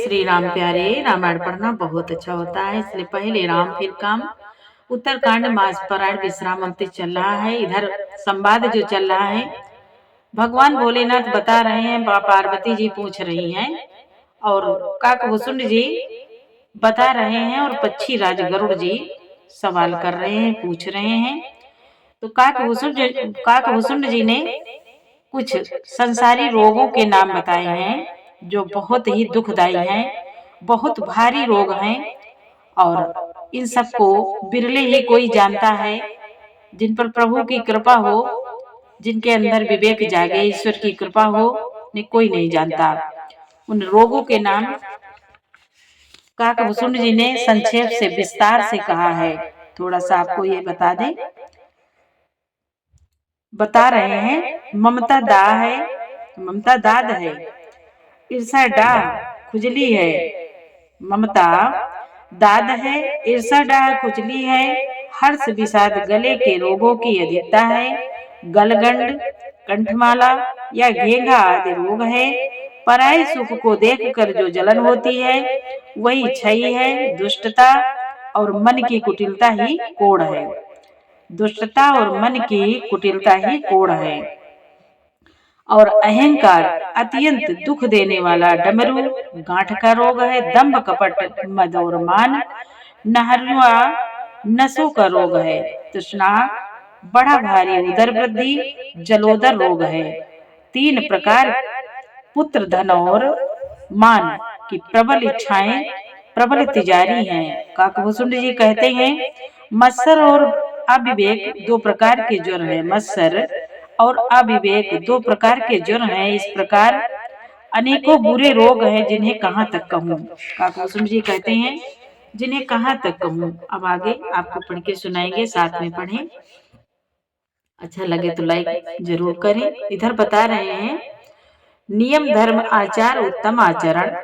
श्री राम प्यारे, रामायण पढ़ना बहुत अच्छा होता है। इसलिए पहले राम फिर काम। उत्तरकांड मास पारायण विश्राम अंतिम चल रहा है। इधर संवाद जो चल रहा है, भगवान भोलेनाथ बता रहे हैं, पार्वती जी पूछ रही हैं और काकभूषुंड जी बता रहे हैं और पक्षी राज गरुड़ जी सवाल कर रहे हैं, पूछ रहे हैं। तो काकभूषुंड जी ने कुछ संसारी रोगों के नाम बताए हैं जो बहुत ही दुखदायी हैं, बहुत भारी रोग हैं और इन सबको बिरले ही कोई जानता है। जिन पर प्रभु की कृपा हो, जिनके अंदर विवेक जागे, ईश्वर की कृपा हो, ने कोई नहीं जानता। उन रोगों के नाम काकभूषुंड जी ने संक्षेप से विस्तार से कहा है। थोड़ा सा आपको ये बता रहे हैं। ममता दाह है, ममता दाद है। ईर्षा डाह खुजली है, ममता दाद है। ईर्षा डाह खुजली है। हर्ष विषाद गले के रोगों की अधिकता है। गलगंड, कंठमाला या घेंघा आदि रोग है। पराये सुख को देखकर जो जलन होती है वही क्षय है। दुष्टता और मन की कुटिलता ही कोढ़ है। दुष्टता और मन की कुटिलता ही कोढ़ है। और अहंकार अत्यंत दुख देने वाला डमरू गांठ का रोग है। दंभ कपट मद और मान नहरुआ नसों का रोग है। तृष्णा बड़ा भारी उदर वृद्धि जलोदर रोग है। 3 प्रकार पुत्र धन और मान की प्रबल इच्छाएं प्रबल तिजारी हैं। काकभूषुंड जी कहते हैं, मत्सर और अविवेक 2 प्रकार के ज्वर हैं। मत्सर और अविवेक 2 प्रकार के ज्वर हैं। इस प्रकार अनेकों बुरे रोग हैं जिन्हें कहाँ तक कहूँ। काकभूषुंड जी कहते हैं, जिन्हें कहाँ तक कहूँ। अब आगे आपको पढ़ के सुनाएंगे, साथ में पढ़ें। अच्छा लगे तो लाइक जरूर करें। इधर बता रहे हैं, नियम धर्म आचार उत्तम आचरण,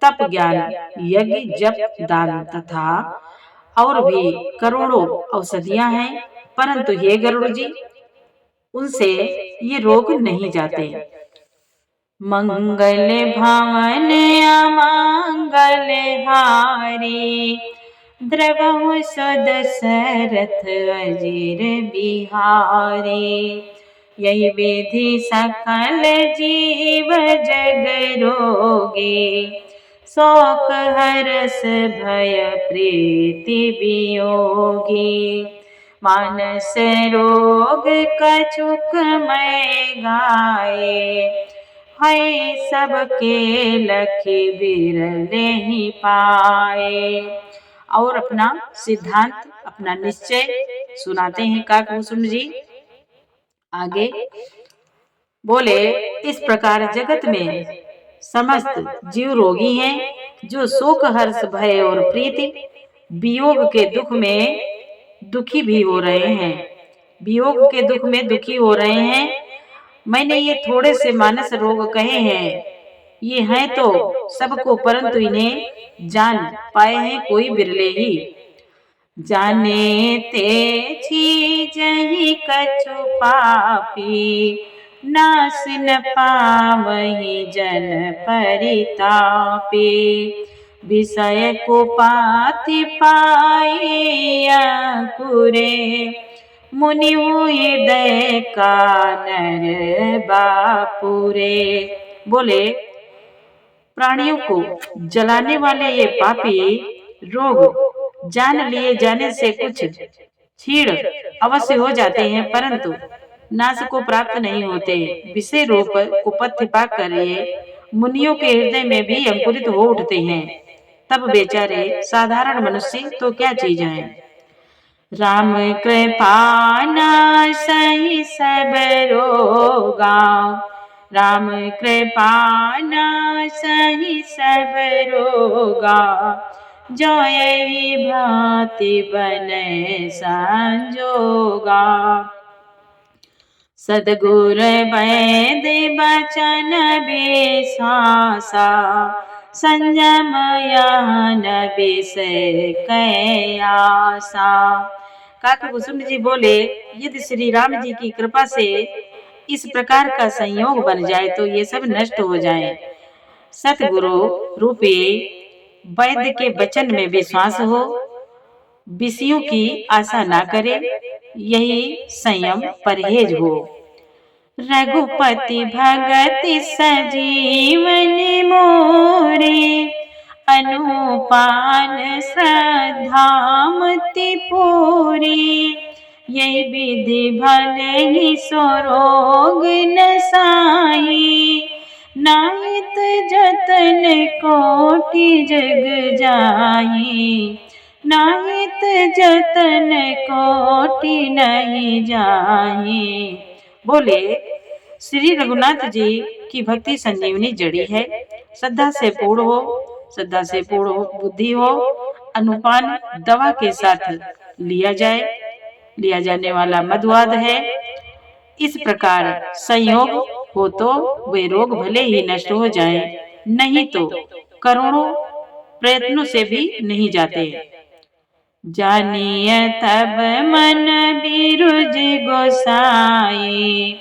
तप ज्ञान यज्ञ जप दान तथा और भी करोड़ों औषधियां हैं, परंतु हे गरुड़ जी उनसे ये रोग नहीं जाते। मंगल भवन अमंगल हारी, द्रवहु सदशरथ अजीर बिहारी। यही विधि सकल जीव जग रोगी, शोक हरस भय प्रीति वियोगी। मानस रोग कछुक मैं गाए, है सबके लखी बिरले ही पाए। और अपना सिद्धांत, अपना निश्चय सुनाते हैं काकभूषुंड जी। आगे बोले, इस प्रकार जगत में समस्त जीव रोगी हैं, जो शोक हर्ष भय और प्रीति वियोग के दुख में दुखी भी हो रहे हैं। वियोग के दुख में दुखी हो रहे हैं। मैंने ये थोड़े से मानस रोग कहे हैं, ये हैं तो सबको, परंतु इन्हें जान पाए हैं कोई बिरले ही। जाने ते छी जही कछु पापी, नास न पावहि जन परितापी। विषय को पाति पाए अंकुरे, मुनि हृदय का नर बापुरे। बोले, प्राणियों को जलाने वाले ये पापी रोग जान लिए जाने से कुछ क्षीण अवश्य हो जाते हैं, परंतु नाश को प्राप्त नहीं होते। विषय रूप कुपथ्य पाकर ये मुनियों के हृदय में भी अंकुरित हो उठते हैं। तब बेचारे साधारण मनुष्य तो क्या चीज हैं। राम कृपा नासहि सब रोगा, राम कृपा नासहि सब रोगा। जो यही भांति बने संजोगा, सद्गुर वैद बचन विश्वासा। संयम यान विषय कयासा। काकभूषुंड जी बोले, यदि श्री राम जी की कृपा से इस प्रकार का संयोग बन जाए तो ये सब नष्ट हो जाए। सतगुरु रूपी वैद्य के वचन में विश्वास हो, विषयों की आशा ना करे, यही संयम परहेज हो। रघुपति भगत सजीवन मोरे, अनुपान श्रद्धामति पूरी। यही विधि भले ही स्वरोग नसाई, नाहित जतन कोटि जग जाई। नाहित जतन कोटि नहीं जाई। बोले श्री रघुनाथ जी की भक्ति संजीवनी जड़ी है। श्रद्धा से पूर्ण हो, श्रद्धा से पूर्ण हो, बुद्धि हो, अनुपान दवा के साथ लिया जाने वाला मधुआद है। इस प्रकार संयोग हो तो वे रोग भले ही नष्ट हो जाएं, नहीं तो करोड़ों प्रयत्नों से भी नहीं जाते। जानिए तब मन बिरुज गोसाई,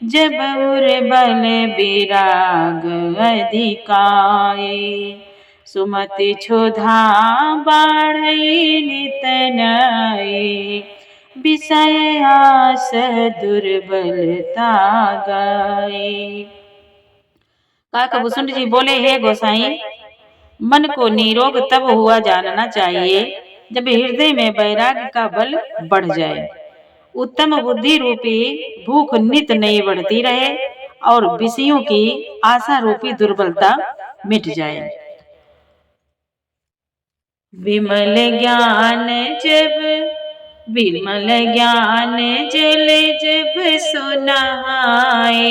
जब उर बल विराग अधिकाई। सुमति क्षुधा बाढ़ई नित नई, विषय आस दुर्बलता गई। काकभूषण जी बोले, हे गोसाई, मन को निरोग तब हुआ जानना चाहिए जब हृदय में वैराग्य का बल बढ़ जाए, उत्तम बुद्धि रूपी भूख नित नई बढ़ती रहे और विषयों की आशा रूपी दुर्बलता मिट जाए। विमल ज्ञान जल जब सुनाए,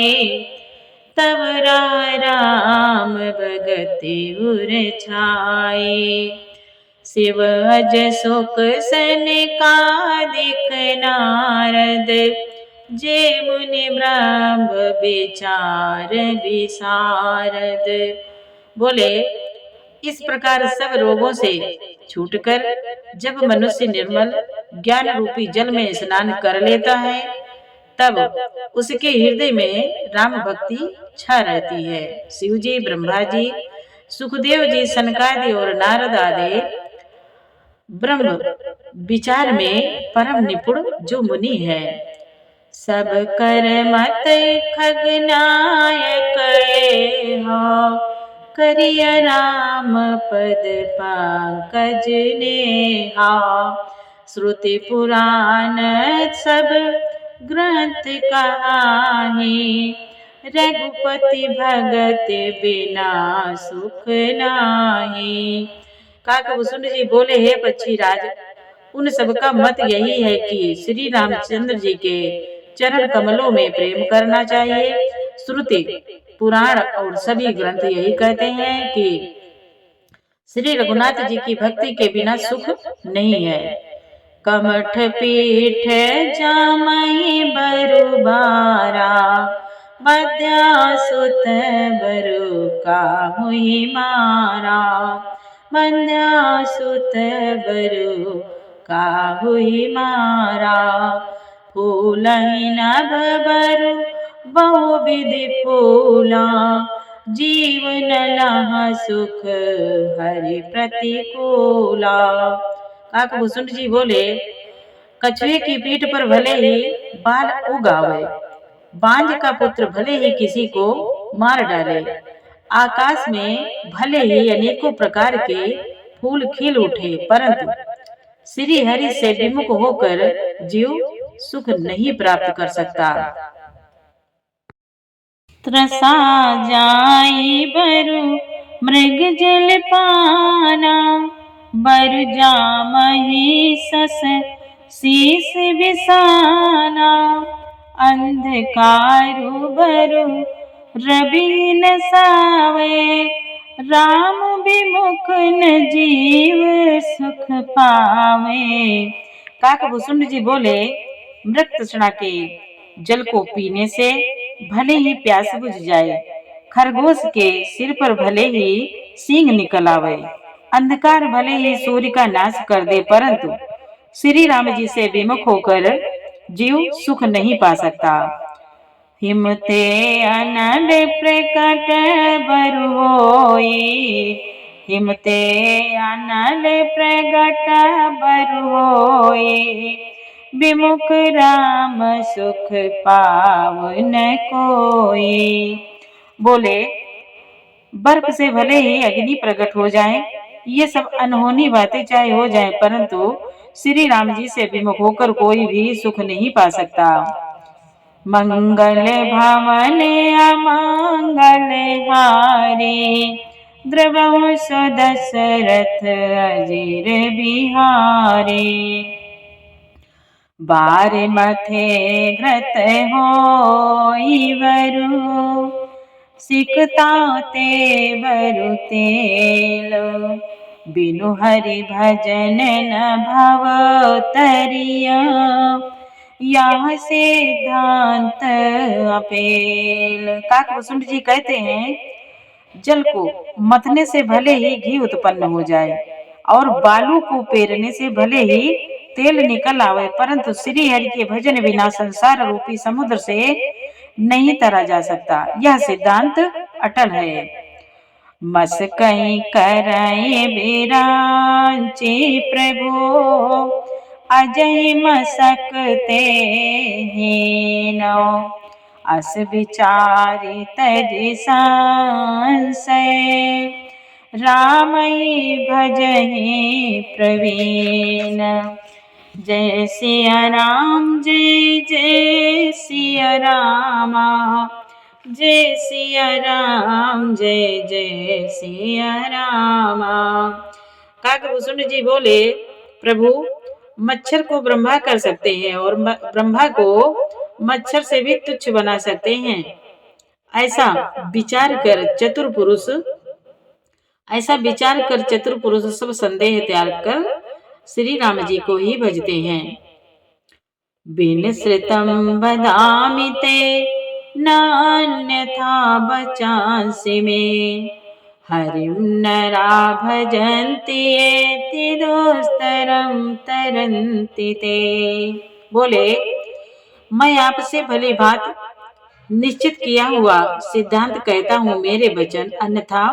तब राम भगति उर छाए। शिव अज सुख सनकादिक नारद, जे मुनि ब्रह्म विचार विशारद। बोले इस प्रकार सब रोगों से छूटकर जब मनुष्य निर्मल ज्ञान रूपी जल में स्नान कर लेता है, तब उसके हृदय में राम भक्ति छा रहती है। शिव जी, ब्रह्मा जी, सुखदेव जी, सनकादि और नारद आदि ब्रह्म विचार में परम निपुण जो मुनि है, सब कर मत खगनायक हो, करिय राम पद पंकज नेहा। श्रुति पुराण सब ग्रंथ कहानी, रघुपति भगत बिना सुख नाही। काकभूषण जी बोले, हे पक्षी राज, उन सबका मत यही है कि श्री रामचंद्र जी के चरण कमलों में प्रेम करना चाहिए। श्रुति पुराण और सभी ग्रंथ यही कहते हैं कि श्री रघुनाथ जी की भक्ति के बिना सुख नहीं है। कमठ पीठ जामहि बरुबारा, बद्या सुत बरु काहुहि मारा। बंध्या सुत बरु काहुहि मारा, फूलहि नभ बरु बहुविधि फूला। जीवन लहा सुख हरि प्रतिकूला। काकभूषण जी बोले, कछुए की पीठ पर भले ही बाल उगावे, बांझ का पुत्र भले ही किसी को मार डाले, आकाश में भले ही अनेकों प्रकार के फूल खिल उठे, परंतु श्री हरि से विमुख होकर जीव सुख नहीं प्राप्त कर सकता। त्रसा जाई बरु मृग जल पाना, बरु जामहि सस शीस बिसाना। अंधकारु बरु रवि न सावे, राम विमुख न जीव सुख पावे। काकभूषण जी बोले, मृग तृष्णा के जल को पीने से भले ही प्यास बुझ जाए, खरगोश के सिर पर भले ही सींग निकल आवे, अंधकार भले ही सूर्य का नाश कर दे, परंतु श्री राम जी से विमुख होकर जीव सुख नहीं पा सकता। हिमते अनल प्रकट बरु होई, हिमते अनल प्रगट बरु होई, विमुख राम सुख पावन कोई। बोले बर्फ से भले ही अग्नि प्रकट हो जाए, ये सब अनहोनी बातें चाहे हो जाए, परंतु श्री राम जी से विमुख होकर कोई भी सुख नहीं पा सकता। मंगल भवन अमंगल हारी, द्रवहु सो दशरथ अजीर बिहारी। बार मथे घृत होई वरु, सिकता ते बरु तेल, बिनु हरि भजन न भव तरिया, यह सिद्धांत अपेल। काकभूषुंड जी कहते हैं, जल को मथने से भले ही घी उत्पन्न हो जाए और बालू को पेरने से भले ही तेल निकल आवे, परंतु श्री हरि के भजन बिना संसार रूपी समुद्र से नहीं तरा जा सकता। यह सिद्धांत अटल है। मस कहीं कराए बिरांचे प्रभु, अजय मसकते हीनो, अस विचारि तज संशय, रामई भजहि प्रवीण। जय सिया राम जय जय सिया रामा, जय सिया राम जय जय सिया रामा। काकभूषुंड जी बोले, प्रभु मच्छर को ब्रह्मा कर सकते हैं और ब्रह्मा को मच्छर से भी तुच्छ बना सकते हैं। ऐसा विचार कर चतुर पुरुष सब संदेह त्याग कर श्री राम जी को ही भजते हैं। बिन श्रुतम बदामि ते नान्यथा बचांसि में, हरिं नरा भजन्ति एति दुस्तरं तरन्ति ते। बोले मैं आपसे भली भांति निश्चित किया हुआ सिद्धांत कहता हूँ, मेरे वचन अन्यथा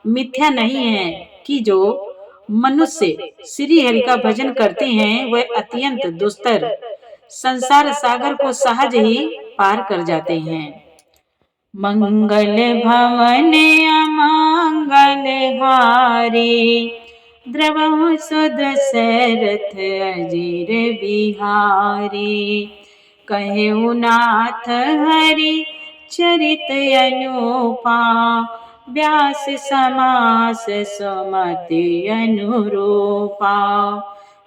मिथ्या नहीं है कि जो मनुष्य श्री हरि का भजन करते हैं वह अत्यंत दुस्तर संसार सागर को सहज ही पार कर जाते हैं। मंगल भवन अमंगल हारी, द्रवहु सो दशरथ अजीर बिहारी। कहेउ नाथ हरि चरित अनुपा, व्यास समास सुमति अनुरूपा।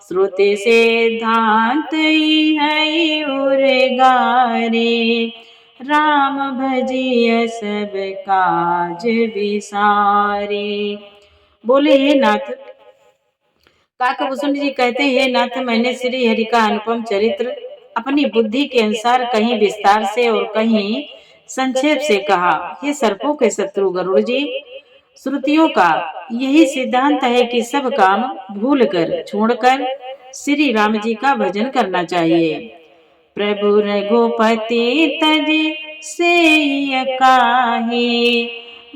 श्रुति सिद्धांत है उर्गारे, राम भजिय सब काज विसारे। बोले हे नाथ, काकभूषुंड जी कहते हैं, नाथ मैंने श्री हरि का अनुपम चरित्र अपनी बुद्धि के अनुसार कहीं विस्तार से और कहीं संक्षेप से कहा। हे सर्पों के शत्रु गरुड़ जी, श्रुतियों का यही सिद्धांत है कि सब काम भूल कर छोड़कर श्री राम जी का भजन करना चाहिए। प्रभु रघुपति तज से काहे,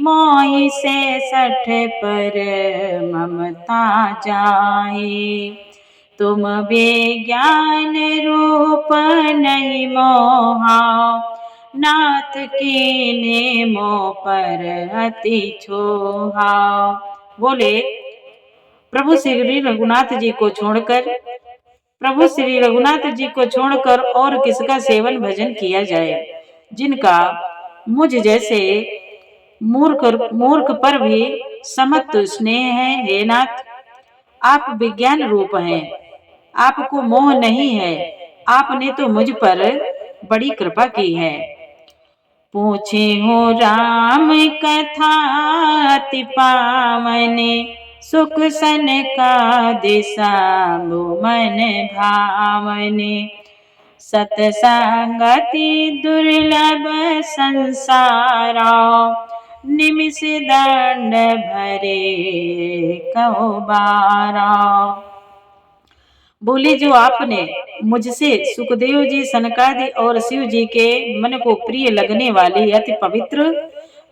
मोहि से सठ पर ममता जाए। तुम विज्ञान रूप नहीं मोहा, नाथ कीन्हे मोह पर अति छोहा। बोले प्रभु श्री रघुनाथ जी को छोड़कर और किसका सेवन भजन किया जाए, जिनका मुझ जैसे मूर्ख पर भी समत्व स्नेह है। हे नाथ, आप विज्ञान रूप हैं, आपको मोह नहीं है, आपने तो मुझ पर बड़ी कृपा की है। पूछे हो राम कथा अति पावन, सुख सन का दिशा मन भावन। सतसंगति दुर्लभ संसारा, निमिष दंड भरे कहो बारा। बोले, जो आपने मुझसे सुखदेव जी, सनकादि और शिव जी के मन को प्रिय लगने वाली अति पवित्र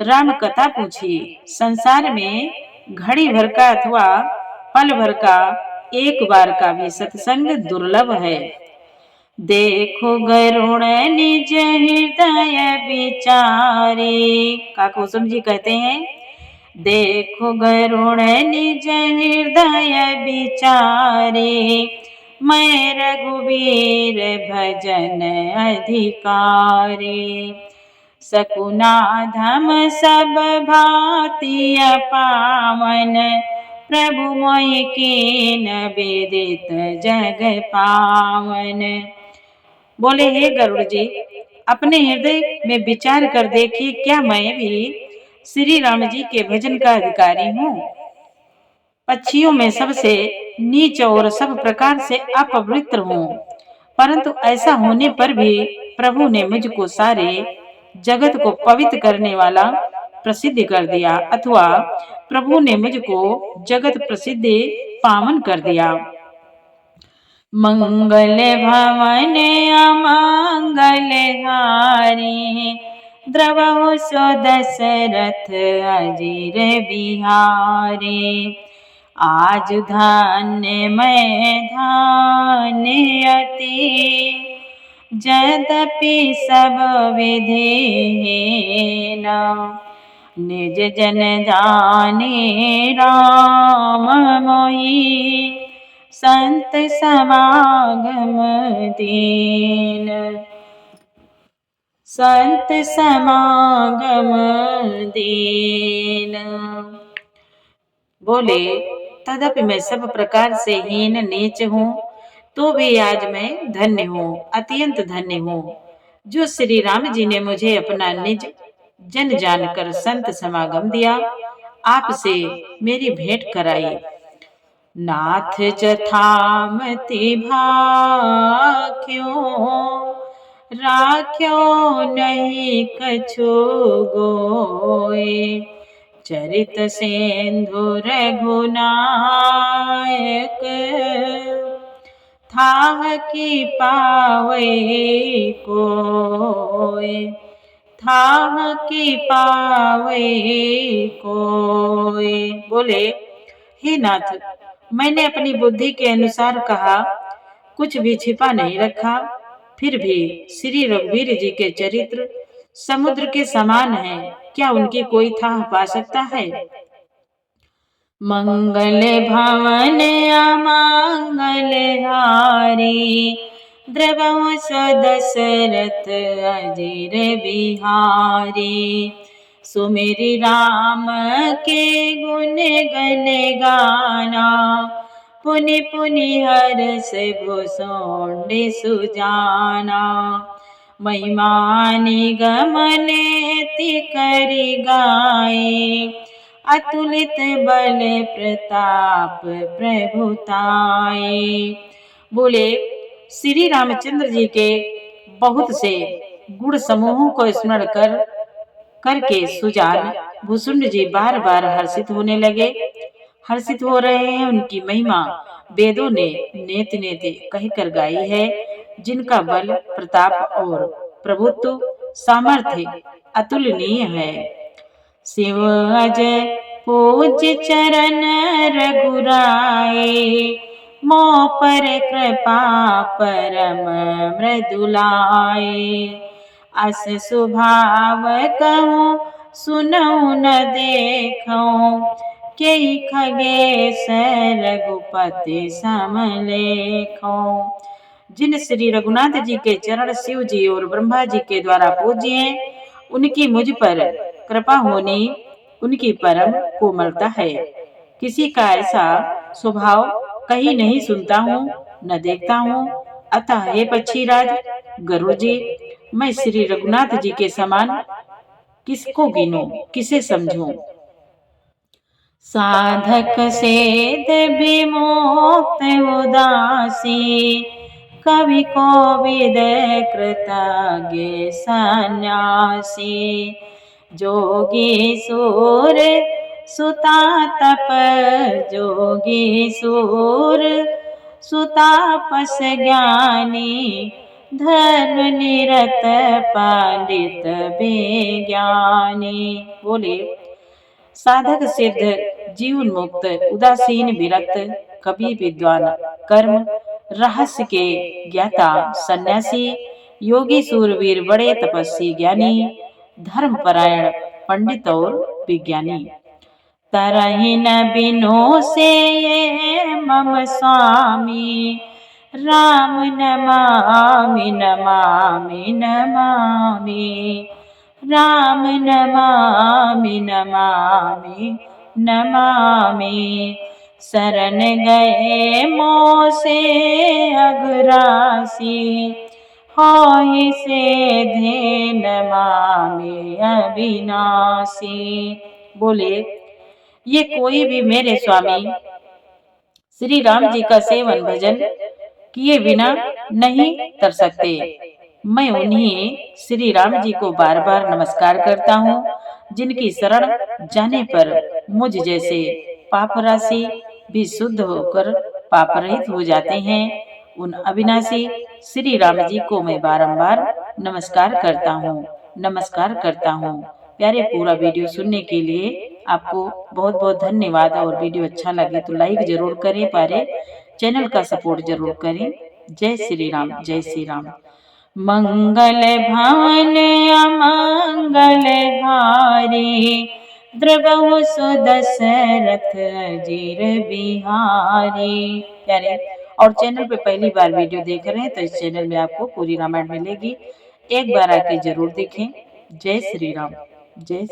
राम कथा पूछी। संसार में घड़ी भर का अथवा पल भर का एक बार का भी सत्संग दुर्लभ है। देखो गरुण निज हृदय विचारे, काकुसुम जी कहते हैं, देखो गरुण निज हृदय विचारे, मैं रघुवीर भजन अधिकारी। सकुनाधम सब भांति पावन, प्रभु मोहि कीन विदित जग पावन। बोले, हे गरुड़ जी, अपने हृदय में विचार कर देखिए, क्या मैं भी श्री राम जी के भजन का अधिकारी हूँ? पक्षियों में सबसे नीच और सब प्रकार से अपवित्र हूँ, परंतु ऐसा होने पर भी प्रभु ने मुझको सारे जगत को पवित्र करने वाला प्रसिद्ध कर दिया, अथवा प्रभु ने मुझको जगत प्रसिद्ध पावन कर दिया। मंगल भवन अमंगल हारी, द्रवहु सो दशरथ अजीर बिहारी। आज धन्य मैं धन्य अति, यद्यपि सब विधि हीन, निज जन जाने राम मोहि, संत समागम दीन। संत समागम दीन। बोले, तदपि मैं सब प्रकार से हीन नीच हूँ, तो भी आज मैं धन्य हूँ, अत्यंत धन्य हूँ, जो श्री राम जी ने मुझे अपना निज जन जानकर संत समागम दिया, आपसे मेरी भेंट कराई। नाथ जथामति भाख्यो, राख्यो नहीं कछु गोए, चरित सिंधु रघुनायक, थाह की पावे कोय, थाह की पावे कोय। बोले, हे नाथ, मैंने अपनी बुद्धि के अनुसार कहा, कुछ भी छिपा नहीं रखा, फिर भी श्री रघुवीर जी के चरित्र समुद्र के समान है, क्या उनकी कोई थाह पा सकता है? मंगल भवन अमंगल हारी, द्रवहु सो दशरथ अजीर बिहारी। सुमिरि राम के गुण गण गाना, पुनि पुनि हर्ष भूषुंड सुजाना। महिमा निगम नेति करि गाए, अतुलित बल प्रताप प्रभुताए। बोले, श्री रामचंद्र जी के बहुत से गुण समूहों को स्मरण करके सुजान भूषुंड जी बार बार हर्षित होने लगे। हर्षित हो रहे हैं, उनकी महिमा वेदों ने नेति नेति कहकर गाई है, जिनका बल प्रताप और प्रभुत्व सामर्थ्य अतुलनीय है। शिव अजय पूज्य चरण रघुराए, मोह पर कृपा परम मृदुलाए। अस स्वभाव कहूँ सुनऊ न देखूं, केहि खगेश रघुपति समलेखो। जिन श्री रघुनाथ जी के चरण शिव जी और ब्रह्मा जी के द्वारा पूज्य हैं, उनकी मुझ पर कृपा होनी उनकी परम कोमलता है। किसी का ऐसा स्वभाव कहीं नहीं सुनता हूँ न देखता हूँ। अतः हे पक्षीराज गरुड़ जी, मैं श्री रघुनाथ जी के समान किसको गिनूं, किसे समझूं? साधक सेध विमुक्त उदासी, कवि कोविद कृतज्ञ सन्यासी। जोगी सूर सुता तप, जोगी सूर सुतापस ज्ञानी, धर्म निरत पंडित विज्ञानी। बोले, साधक सिद्ध, जीवन मुक्त, उदासीन विरक्त, कवि विद्वान, कर्म रहस्य के ज्ञाता, सन्यासी, योगी सूरवीर, बड़े तपस्वी, ज्ञानी, धर्मपरायण, पंडित और विज्ञानी। तरहि न बिनु से ये मम स्वामी, राम नमामि नमामि नमामि, राम नमामि नमामि नमामि। शरण गए मोसे अघरासी, होहि सेधे नमामि अविनाशी। बोले, ये कोई भी मेरे स्वामी श्री राम जी का सेवन भजन किए बिना नहीं कर सकते। मैं उन्हीं श्री राम जी को बार बार नमस्कार करता हूँ, जिनकी शरण जाने पर मुझ जैसे पाप राशि भी शुद्ध होकर पाप रहित हो जाते हैं। उन अविनाशी श्री राम जी को मैं बारंबार नमस्कार करता हूँ, नमस्कार करता हूँ। प्यारे, पूरा वीडियो सुनने के लिए आपको बहुत बहुत धन्यवाद। और वीडियो अच्छा लगे तो लाइक जरूर करें, प्यारे चैनल का सपोर्ट जरूर करें। जय श्री राम, जय श्री राम। मंगल भवन अमंगल हारी, द्रवहु सुदशरथ जीर बिहारी। प्यारे, और चैनल पे पहली बार वीडियो देख रहे हैं तो इस चैनल में आपको पूरी रामायण मिलेगी, एक बार आके जरूर देखें। जय श्री राम, जय